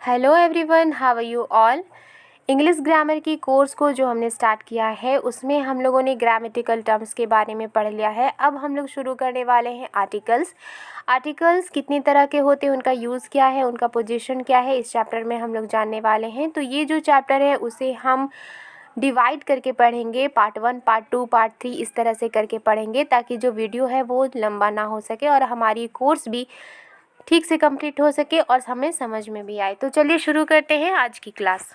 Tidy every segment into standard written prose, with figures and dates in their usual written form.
Hello everyone, how are you all. English grammar की course को जो हमने स्टार्ट किया है उसमें हम लोगों ने ग्रामेटिकल टर्म्स के बारे में पढ़ लिया है। अब हम लोग शुरू करने वाले हैं आर्टिकल्स। आर्टिकल्स कितनी तरह के होते हैं, उनका यूज़ क्या है, उनका पोजीशन क्या है, इस चैप्टर में हम लोग जानने वाले हैं। तो ये जो चैप्टर है उसे हम डिवाइड करके पढ़ेंगे, पार्ट 1, पार्ट 2, पार्ट 3 इस तरह से करके पढ़ेंगे ताकि जो वीडियो है वो लंबा ना हो सके और हमारी कोर्स भी ठीक से कंप्लीट हो सके और हमें समझ में भी आए। तो चलिए शुरू करते हैं आज की क्लास।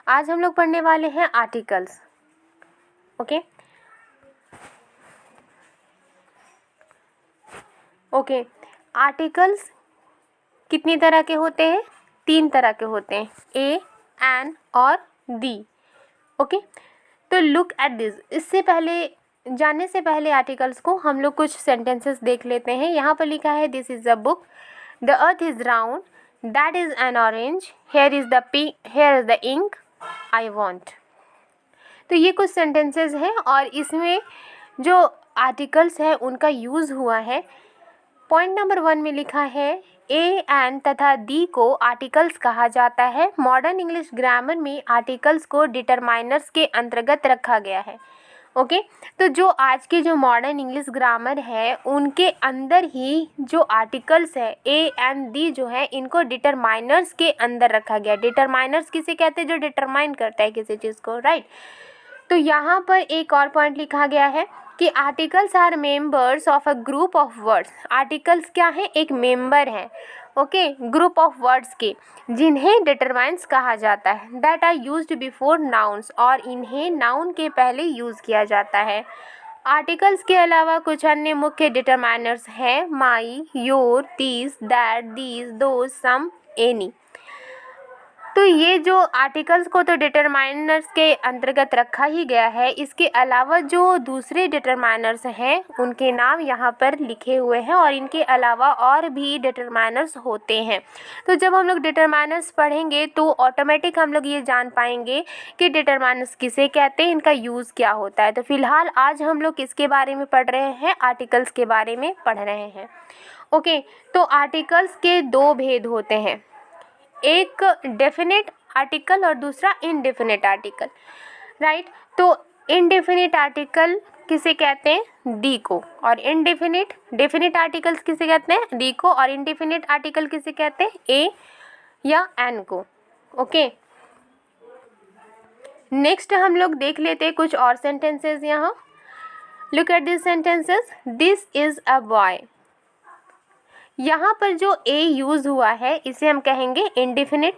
आज हम लोग पढ़ने वाले हैं आर्टिकल्स। ओके। आर्टिकल्स कितनी तरह के होते हैं? 3 तरह के होते हैं, ए, एन और दी। ओके, तो लुक एट दिस। इससे पहले जानने से पहले आर्टिकल्स को हम लोग कुछ सेंटेंसेस देख लेते हैं। यहाँ पर लिखा है this is a book, the earth is round, that is an orange, here is the ink I want. तो ये कुछ सेंटेंसेस हैं और इसमें जो आर्टिकल्स है उनका यूज़ हुआ है। पॉइंट नंबर 1 में लिखा है ए, एन तथा दी को आर्टिकल्स कहा जाता है। मॉडर्न इंग्लिश ग्रामर में आर्टिकल्स को डिटरमाइनर्स के अंतर्गत रखा गया है। ओके, तो जो आज की जो मॉडर्न इंग्लिश ग्रामर है उनके अंदर ही जो आर्टिकल्स है ए, एन, दी जो है इनको डिटरमाइनर्स के अंदर रखा गया। डिटरमाइनर्स किसे कहते हैं? जो डिटरमाइन करता है किसी चीज़ को, राइट। तो यहाँ पर एक और पॉइंट लिखा गया है कि articles are members of a group of words. Articles क्या है? एक मेंबर हैं, ओके, ग्रुप ऑफ वर्ड्स के, जिन्हें डिटरमाइंस कहा जाता है। That are used before nouns, और इन्हें नाउन के पहले यूज़ किया जाता है। आर्टिकल्स के अलावा कुछ अन्य मुख्य डिटरमाइनर्स हैं my, your, this, that, these, those, some, any. तो ये जो आर्टिकल्स को तो डिटरमाइनर्स के अंतर्गत रखा ही गया है, इसके अलावा जो दूसरे डिटरमाइनर्स हैं उनके नाम यहाँ पर लिखे हुए हैं और इनके अलावा और भी डिटरमाइनर्स होते हैं। तो जब हम लोग डिटरमाइनर्स पढ़ेंगे तो ऑटोमेटिक हम लोग ये जान पाएंगे कि डिटरमाइनर्स किसे कहते हैं, इनका यूज़ क्या होता है। तो फिलहाल आज हम लोग किसके बारे में पढ़ रहे हैं? आर्टिकल्स के बारे में पढ़ रहे हैं। ओके, तो आर्टिकल्स के 2 भेद होते हैं, एक डेफिनेट आर्टिकल और दूसरा इनडेफिनेट आर्टिकल, राइट। तो इनडेफिनेट आर्टिकल किसे कहते हैं? दी को। और डेफिनेट आर्टिकल्स किसे कहते हैं? दी को। और इनडेफिनेट आर्टिकल किसे कहते हैं? ए या एन को। ओके, नेक्स्ट हम लोग देख लेते हैं कुछ और सेंटेंसेस। यहाँ look at this sentences. This is a boy. यहाँ पर जो ए यूज़ हुआ है इसे हम कहेंगे indefinite.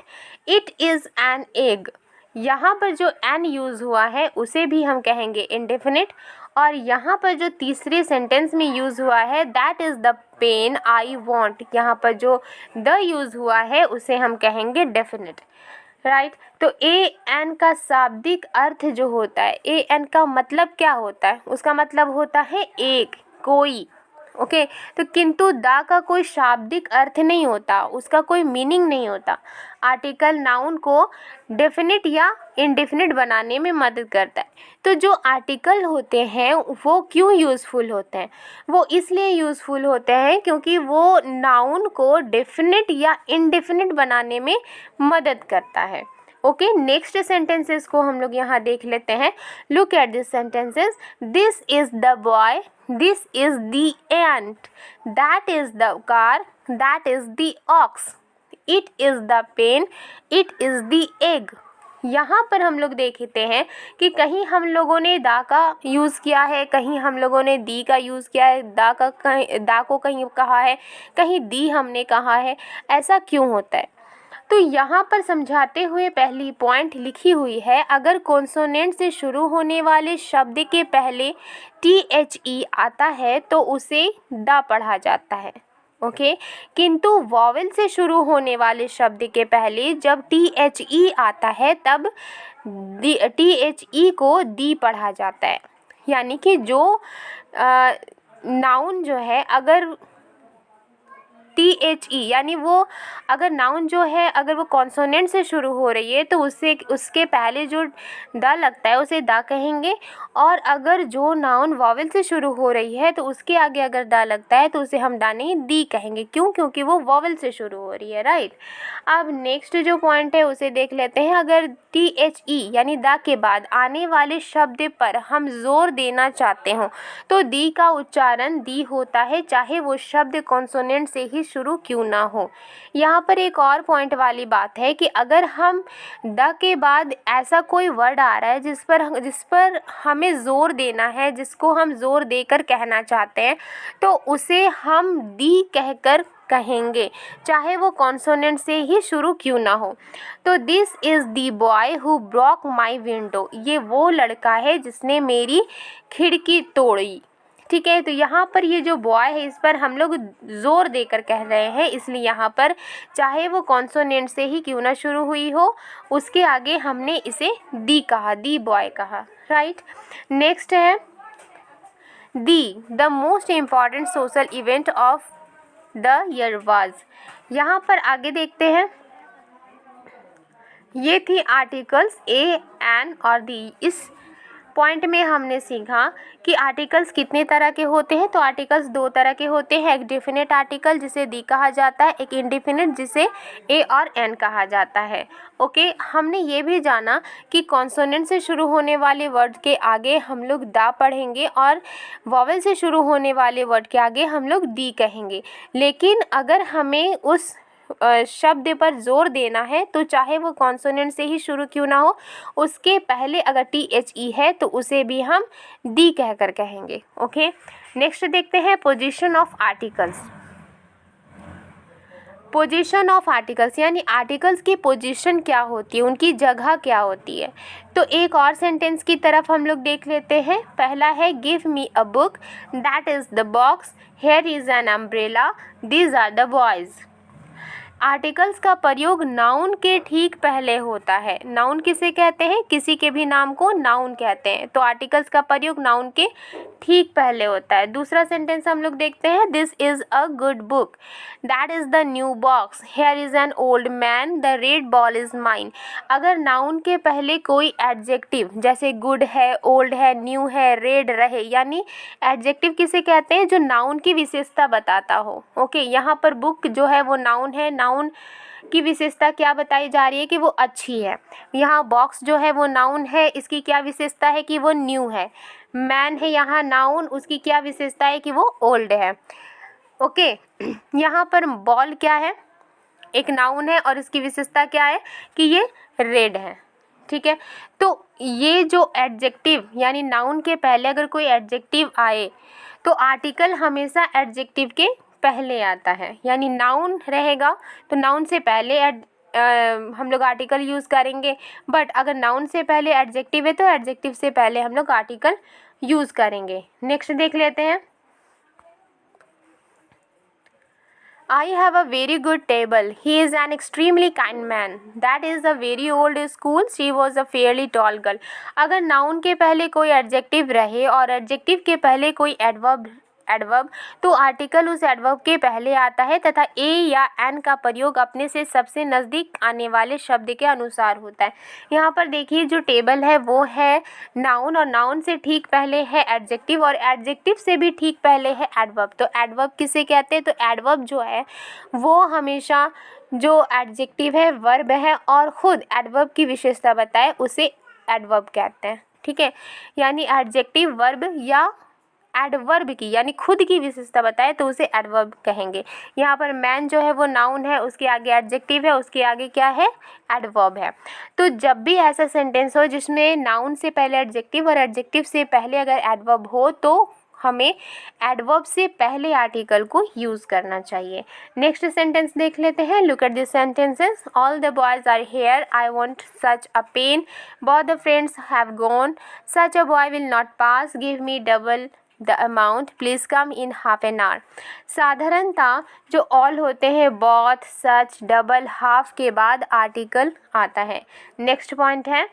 It is an egg. यहाँ पर जो एन यूज़ हुआ है उसे भी हम कहेंगे इनडेफिनिट। और यहाँ पर जो तीसरे सेंटेंस में यूज़ हुआ है that is the pen I want, यहाँ पर जो द यूज़ हुआ है उसे हम कहेंगे डेफिनिट, राइट। तो ए एन का शाब्दिक अर्थ जो होता है, ए एन का मतलब क्या होता है? उसका मतलब होता है एक, कोई। ओके, तो किंतु दा का कोई शाब्दिक अर्थ नहीं होता, उसका कोई मीनिंग नहीं होता। आर्टिकल नाउन को डेफिनिट या इनडेफिनिट बनाने में मदद करता है। तो जो आर्टिकल होते हैं वो क्यों यूज़फुल होते हैं? वो इसलिए यूज़फुल होते हैं क्योंकि वो नाउन को डेफिनिट या इनडेफिनिट बनाने में मदद करता है। ओके, नेक्स्ट सेंटेंसेस को हम लोग यहाँ देख लेते हैं। Look at this sentences. This is the boy, this is the ant, that is the car, that is the ox, it is the pen, it is the egg. यहाँ पर हम लोग देखते हैं कि कहीं हम लोगों ने दा का यूज़ किया है, कहीं हम लोगों ने दी का यूज़ किया है, दा को कहीं कहा है, कहीं दी हमने कहा है। ऐसा क्यों होता है? तो यहाँ पर समझाते हुए पहली पॉइंट लिखी हुई है, अगर कॉन्सोनेंट से शुरू होने वाले शब्द के पहले THE आता है तो उसे दा पढ़ा जाता है। ओके, किंतु वॉवेल से शुरू होने वाले शब्द के पहले जब THE आता है तब THE को दी पढ़ा जाता है। यानी कि जो नाउन जो है, अगर THE यानी वो अगर नाउन जो है अगर वो कॉन्सोनेंट से शुरू हो रही है तो उसके पहले जो द लगता है उसे द कहेंगे, और अगर जो नाउन वॉवेल से शुरू हो रही है तो उसके आगे अगर द लगता है तो उसे हम द नहीं दी कहेंगे। क्यों? क्योंकि वो वॉवेल से शुरू हो रही है, राइट। अब नेक्स्ट जो पॉइंट है उसे देख लेते हैं। अगर THE यानी द के बाद आने वाले शब्द पर हम जोर देना चाहते हो तो दी का उच्चारण दी होता है, चाहे वो शब्द कॉन्सोनेंट से ही शुरू क्यों ना हो। यहाँ पर एक और पॉइंट वाली बात है कि अगर हम द के बाद ऐसा कोई वर्ड आ रहा है जिस पर हमें ज़ोर देना है, जिसको हम ज़ोर देकर कहना चाहते हैं, तो उसे हम दी कहकर कहेंगे, चाहे वो कॉन्सोनेंट से ही शुरू क्यों ना हो। तो this is the boy who broke my window, ये वो लड़का है जिसने मेरी खिड़की तोड़ी। ठीक है, तो यहाँ पर ये जो बॉय है इस पर हम लोग ज़ोर देकर कह रहे हैं, इसलिए यहाँ पर चाहे वो कॉन्सोनेंट से ही क्यों ना शुरू हुई हो उसके आगे हमने इसे दी कहा, दी बॉय कहा, राइट। नेक्स्ट है the most important social event of the year was. यहाँ पर आगे देखते हैं, ये थी आर्टिकल्स ए, एन और दी। इस पॉइंट में हमने सीखा कि आर्टिकल्स कितने तरह के होते हैं। तो आर्टिकल्स दो तरह के होते हैं, एक डेफिनेट आर्टिकल जिसे दी कहा जाता है, एक इनडेफिनेट जिसे ए और एन कहा जाता है। ओके, हमने ये भी जाना कि कॉन्सोनेंट से शुरू होने वाले वर्ड के आगे हम लोग दा पढ़ेंगे और वॉवेल से शुरू होने वाले वर्ड के आगे हम लोग दी कहेंगे। लेकिन अगर हमें उस शब्द पर जोर देना है तो चाहे वो कॉन्सोनेंट से ही शुरू क्यों ना हो उसके पहले अगर THE है तो उसे भी हम दी कहकर कहेंगे। ओके, नेक्स्ट देखते हैं position of articles. Position of articles यानी आर्टिकल्स की पोजीशन क्या होती है, उनकी जगह क्या होती है। तो एक और सेंटेंस की तरफ हम लोग देख लेते हैं। पहला है give me a book, that is the box, here is an umbrella, these are the boys. Articles का प्रयोग नाउन के ठीक पहले होता है। नाउन किसे कहते हैं? किसी के भी नाम को नाउन कहते हैं। तो आर्टिकल्स का प्रयोग नाउन के ठीक पहले होता है। दूसरा सेंटेंस हम लोग देखते हैं, this is a good book, that is the new box, here is an old man, the red ball is mine. अगर नाउन के पहले कोई एडजेक्टिव जैसे गुड है, ओल्ड है, न्यू है, रेड रहे, यानी एडजेक्टिव किसे कहते हैं? जो नाउन की विशेषता बताता हो। ओके, यहाँ पर बुक जो है वो नाउन है, नाउन की विशेषता क्या बताई जा रही है कि वो अच्छी है। यहाँ बॉक्स जो है वो नाउन है, इसकी क्या विशेषता है कि वो न्यू है। मैन है यहाँ नाउन, उसकी क्या विशेषता है कि वो ओल्ड है। ओके, यहाँ पर बॉल क्या है? एक नाउन है और इसकी विशेषता क्या है कि ये रेड है। ठीक है, तो ये जो एडजेक्टिव यानी नाउन के पहले अगर कोई एडजेक्टिव आए तो आर्टिकल हमेशा एडजेक्टिव के पहले आता है। यानी नाउन रहेगा तो नाउन से पहले हम लोग आर्टिकल यूज़ करेंगे, बट अगर नाउन से पहले एडजेक्टिव है तो एडजेक्टिव से पहले हम लोग आर्टिकल यूज़ करेंगे। नेक्स्ट देख लेते हैं, I have a very good table. He is an extremely kind man. That is a very old school. She was a fairly tall girl. अगर नाउन के पहले कोई एडजेक्टिव रहे और एडजेक्टिव के पहले कोई एडवर्ब तो आर्टिकल उस एडवर्ब के पहले आता है तथा ए या एन का प्रयोग अपने से सबसे नज़दीक आने वाले शब्द के अनुसार होता है। यहाँ पर देखिए जो टेबल है वो है नाउन और नाउन से ठीक पहले है एडजेक्टिव और एडजेक्टिव से भी ठीक पहले है एडवर्ब। तो एडवर्ब किसे कहते हैं? तो एडवर्ब जो है वो हमेशा जो एडजेक्टिव है वर्ब है और ख़ुद एडवर्ब की विशेषता बताए उसे एडवर्ब कहते हैं। ठीक है, यानी एडजेक्टिव वर्ब या एडवर्ब की यानी खुद की विशेषता बताए तो उसे एडवर्ब कहेंगे। यहाँ पर मैन जो है वो नाउन है, उसके आगे एडजेक्टिव है, उसके आगे क्या है? एडवर्ब है। तो जब भी ऐसा सेंटेंस हो जिसमें नाउन से पहले एडजेक्टिव और एडजेक्टिव से पहले अगर एडवर्ब हो तो हमें एडवर्ब से पहले आर्टिकल को यूज़ करना चाहिए। नेक्स्ट सेंटेंस देख लेते हैं, look at this sentences. All the boys are here, I want such a pen, both the friends have gone, such a boy will not pass, give me double the amount, please come in half an hour. साधारणतः जो all होते हैं both, सच, double, half के बाद article आता है। Next point है,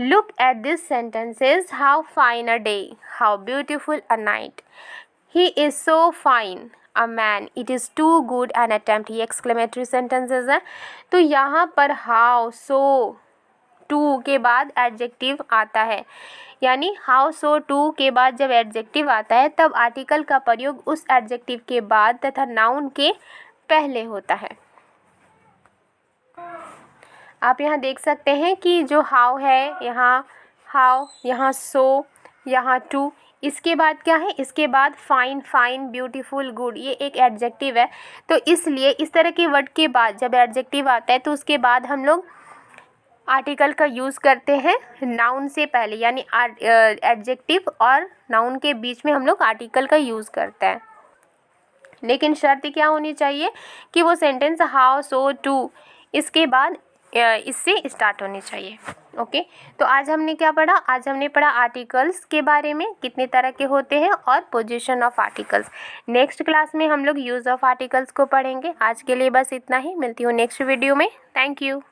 look at this sentences, how fine a day, how beautiful a night, he is so fine, a man, it is too good an attempt, ये exclamatory sentences हैं। तो यहाँ पर हाउ, सो, टू के बाद adjective आता है, यानी हाउ सो टू के बाद जब एडजेक्टिव आता है तब आर्टिकल का प्रयोग उस एडजेक्टिव के बाद तथा नाउन के पहले होता है। आप यहाँ देख सकते हैं कि जो हाउ है, यहाँ हाउ, यहाँ सो, यहाँ टू, इसके बाद क्या है, इसके बाद फाइन, फाइन, ब्यूटीफुल, गुड, ये एक एडजेक्टिव है। तो इसलिए इस तरह के वर्ड के बाद जब एडजेक्टिव आता है तो उसके बाद हम लोग आर्टिकल का यूज़ करते हैं नाउन से पहले, यानी एडजेक्टिव और नाउन के बीच में हम लोग आर्टिकल का यूज़ करते हैं। लेकिन शर्त क्या होनी चाहिए कि वो सेंटेंस हाउ सो टू इसके बाद इससे स्टार्ट होनी चाहिए। ओके, तो आज हमने क्या पढ़ा, आज हमने पढ़ा आर्टिकल्स के बारे में, कितने तरह के होते हैं और position of articles. Next class में हम लोग यूज़ ऑफ आर्टिकल्स को पढ़ेंगे। आज के लिए बस इतना ही, मिलती हूँ नेक्स्ट वीडियो में। Thank you.